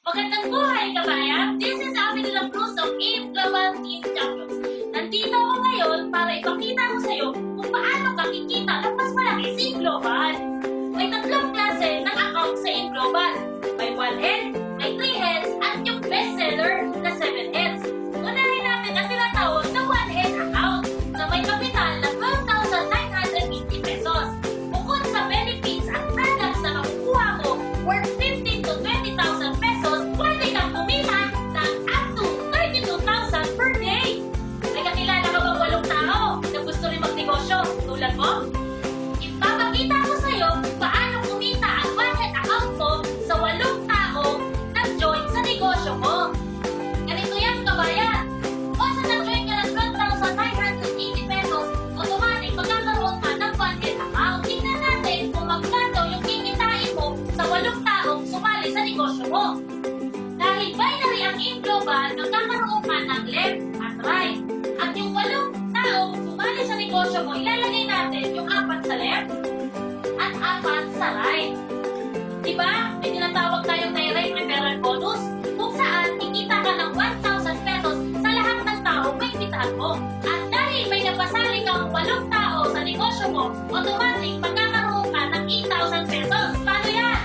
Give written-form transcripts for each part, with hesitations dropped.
Magandang buhay, kabayan! This is Abby de la Cruz of AIM Global Team Champions. Nandito ako ngayon para ipakita ko sa iyo kung paano ka kikita ng mas malaki sa AIM Global. May tatlong klase ng account sa AIM Global. May 1 head, may 3 heads, at yung bestseller na 7 heads. Unahin natin ang tinatawag na 1 head account na may kapital na 12,980 pesos. Bukod sa benefits at products na makukuha mo worth 15 to 20,000 pesos, pwede kang kumita ng up to 32,000 per day. May kakilala ka bang 8 tao na gusto rin magnegosyo tulad mo? Ipapakita ko sa iyo kung paano kumita ang 1 head account mo sa 8 tao na join sa negosyo mo. Ganito yan, kabayan. Once na-join ka ng 12,980 pesos, automatic magkakaroon ka ng 1 head account. Tingnan natin kung magkano yung kikitain mo sa 8 taong sumali sa negosyo mo. Dahil binary ang AIM Global, magkakaroon ka ng left at right. At yung 8 taong sumali sa negosyo mo, ilalagay natin yung 4 sa left at 4 sa right. Diba? May tinatawag tayong direct referral bonus kung saan kikita ka ng 1,000 pesos sa lahat ng tao may imbitahan mo. At dahil may napasali kang 8 tao sa negosyo mo, automatic magkakaroon ka ng 8,000 pesos. Paano yan?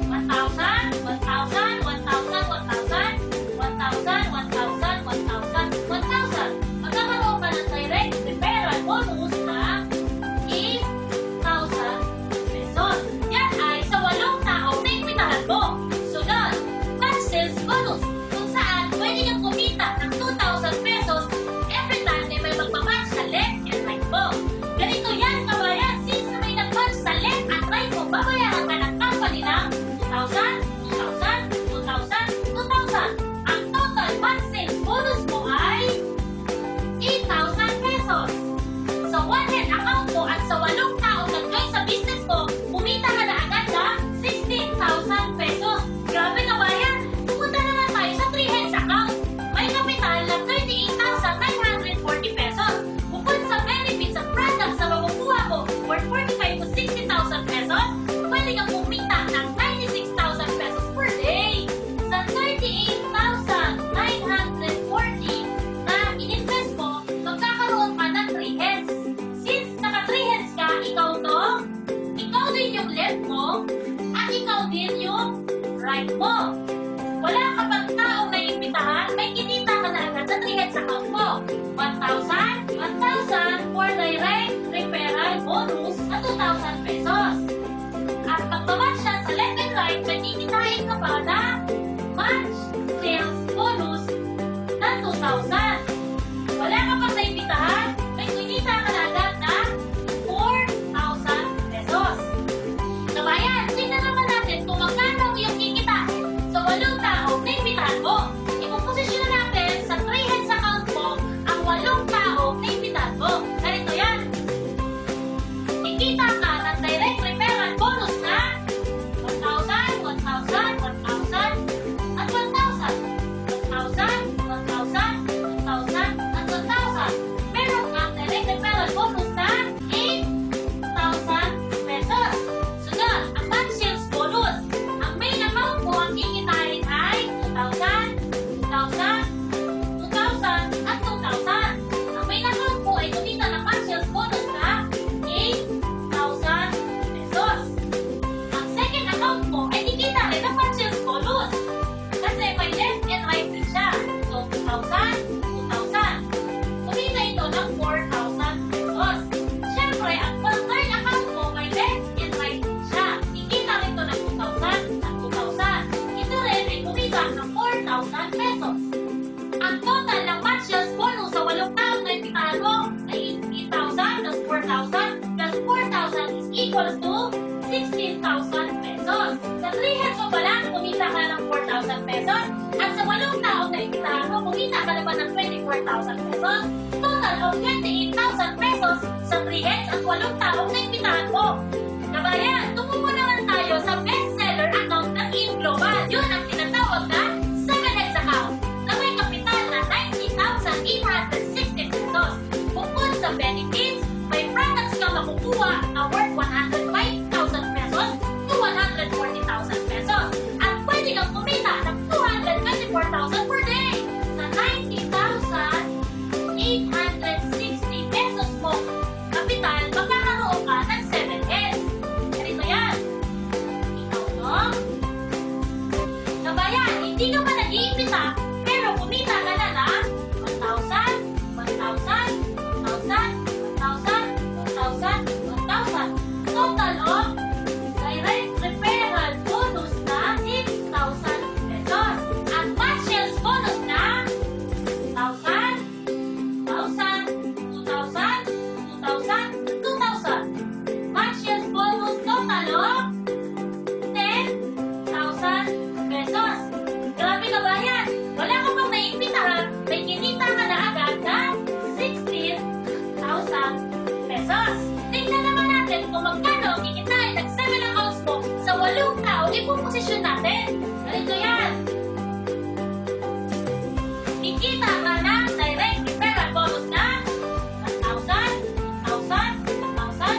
1,000, 1,000, 1,000, 1,000, 1,000, 1,000, 1,000, 1,000. Magkakaroon ka ng direct referral bonus na 8,000 pesos. Yan ay sa 8 tao na imbitahan mo. Sunod, batch sales bonus kung saan pwede kang kumita ng 2,000 pesos every time na may magbabatch sa left and right mo. Ganito yan, kabayan. Since na may nag-batch sa left at right mo, babayaran ka ng company ng 2,000, 2,000, 2,000, 2,000. Ang total batch sales bonus mo ay 8,000 pesos. Sa 1 head account mo at sa 8 tao nag-join sa business mo, kumita ka na agad na 16,000 pesos. Grabe, kabayan! Pumunta naman tayo sa 3 heads account. May kapital na 38,940 pesos. Bukod sa benefits at products na makukuha mo worth 45 to 60,000 pesos, pwede kang kumita ng 96,000 pesos per day. Sa 38,940 na in-invest mo, magkakaroon ka ng 3 heads. Since naka 3 heads ka, ikaw to, ikaw din yung left mo, at ikaw din yung right mo. Wala ka pang taong naiimbitahan, may kinita ka na agad sa 3 heads account mo. 1,000, 1,000 for direct referral bonus na 2,000 pesos. At pagbabatch siya sa left and right, may kikitain ka pa na batch sales bonus na 2,000. Wala ka pang naimbitahan, may kinita ka na agad na 4,000 pesos. Kabayan, tingnan naman natin kung magkano yung kikitain sa 8 tao na imbitahan mo. Ipoposisyon natin sa 3 heads account mo ang 8 tao na imbitahan mo. Ganito yan. Kikita ka ng direct referral bonus na 1,000, 1,000, 1,000, at 1,000. 1,000, 1,000, 1,000, at 1,000. Meron kang direct referral bonus na 8,000 pesos. Sunod, ang batch sales bonus. Ang main amount mo ang kikitain ay 2,000, 2,000, 2,000, at 2,000. Ang main amount mo ay kumita ng batch sales bonus na 8,000 pesos. Ang second account mo ay kikita rin ng batch sales bonus. Kasi may left and right din siya. So, 2,000, 2,000. Kumita ito ng 4,000 pesos. Siyempre, ang third account mo may left and right din siya. Kikita rin ito ng 2,000 at 2,000. Ito rin ay kumita ng 4,000 pesos. Ang total ng batch sales bonus sa 8 taong na imbitahan mo ay 8,000 plus 4,000 plus 4,000 is equal to 16,000 pesos. Sa 3 heads mo pa lang, kumita ka ng 4,000 pesos. At sa 8 taong na imbitahan mo, kumita ka naman ng 24,000 pesos. Total of 28,000 pesos sa 3 heads at 8 taong na imbitahan mo. Kabayan, tumubo naman tayo sa bestseller account ng AIM Global. Yun ang tinatawag na 7 heads account na may kapital na 90,860 pesos. Bukod sa benefits, may products kang makukuha na worth 105,000 pesos to 140,000 pesos. At pwede kang kumita ng 200 ipoposisyon natin. Ganito yan. Kikita ka ng direct referral bonus na 1,000, 1,000, 1,000, 1,000,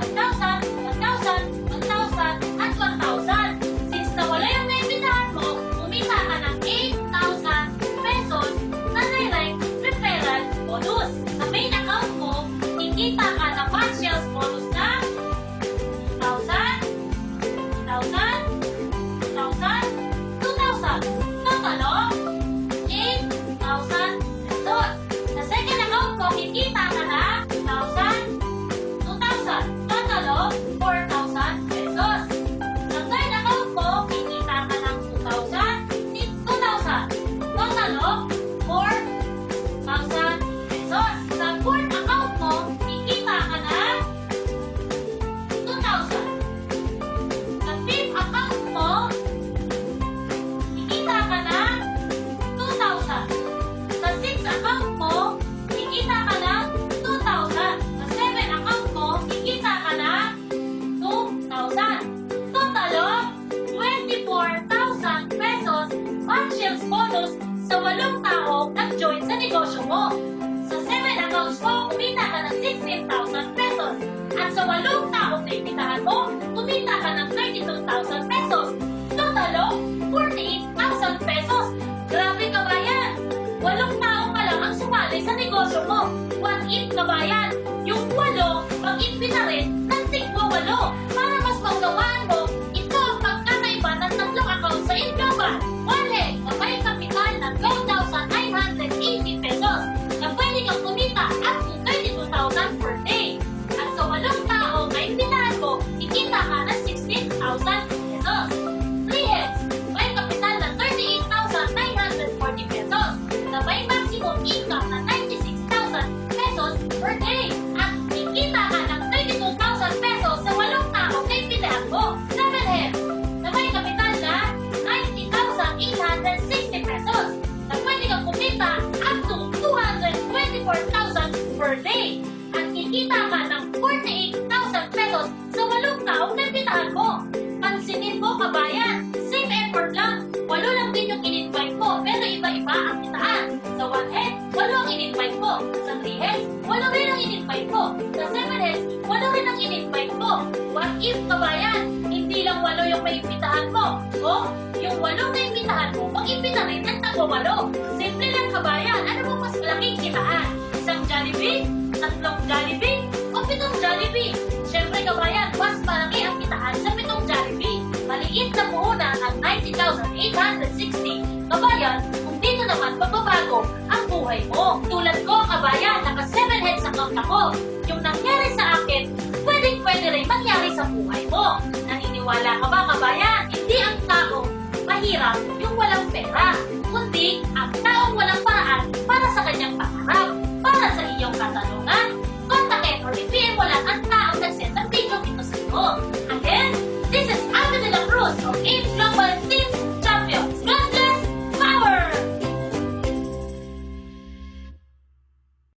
1,000, 1,000, 1,000, at 1,000. Since nawala yung naimbitahan mo, kumita ka ng 8,000 pesos na direct referral bonus. Sa main account mo, kikita ka ng one sales bonus na 1,000, 1,000, 1,000, 2,000. Total of 8,000 pesos. Sa second account mo, kikita ka na 1,000, 2,000. Total of 4,000 pesos. Sa third account mo, kikita ka ng 2,000, 2,000. Total of 4,000 pesos. Sa fourth account mo, kikita ka na 2,000. Sa fifth account mo, kikita ka na 2,000. Sa sixth account mo, kikita ka na 2,000. Sa seventh account mo, kikita ka na 2,000. Total of 24,000 pesos one sales bonus sa 8 taong nag-join sa negosyo mo. Sa 7 accounts mo, kumita ka ng 16,000 pesos. At sa 8 taong naimbitahan mo, kumita ka ng 32,000 pesos. Total of 48,000 pesos. Grabe kabayan! 8 tao pa lang ang sumali sa negosyo mo. What if kabayan? Yung 8, mag-imbita rin ng tigwa 8. Para mas maunawaan mo, ito ang pagkakaiba ng 3 accounts sa Inglobal. One leg na may kapital na 12,980 pesos na pwede kang kumita up to 32,000 per day. At sa 8 tao na imbitahan mo, kikita ka ng 16,000 pesos. 3 heads, may kapital na 38,940 pesos na may maximum income na 96,000 pesos per day. At kikita ka ng 32,000 pesos sa 8 tao na imbitahan mo. 7 heads, na may kapital na 90,860 pesos na pwede kang kumita up to 224,000 per day. At kikita ka ng 48,000 pesos sa 8 taong naimbitahan mo. Pansinin mo kabayan, same effort lang. 8 lang din yung in-invite mo, pero iba-iba ang kitaan. Sa 1 head, 8 ang in-invite mo. Sa 3 heads, 8 rin ang in-invite mo. Sa 7 heads, 8 rin ang in-invite mo. What if kabayan, hindi lang 8 yung may imbitahan mo? O, yung 8 na imbitahan mo, mag-imbita rin ng tagwa 8. Simple lang kabayan, ano mo mas malaking kitaan? Isang Jollibee? 3 Jollibee? O 7 Jollibee? Siyempre kabayan, mas malaki ang kitaan sa 7 Jollibee. Maliit na puhunan ang 90,860. Kabayan, kung dito naman magbabago ang buhay mo. Tulad ko kabayan, naka 7 heads account ako. Yung nangyari sa akin, pwede rin mangyari sa buhay mo. Naniniwala ka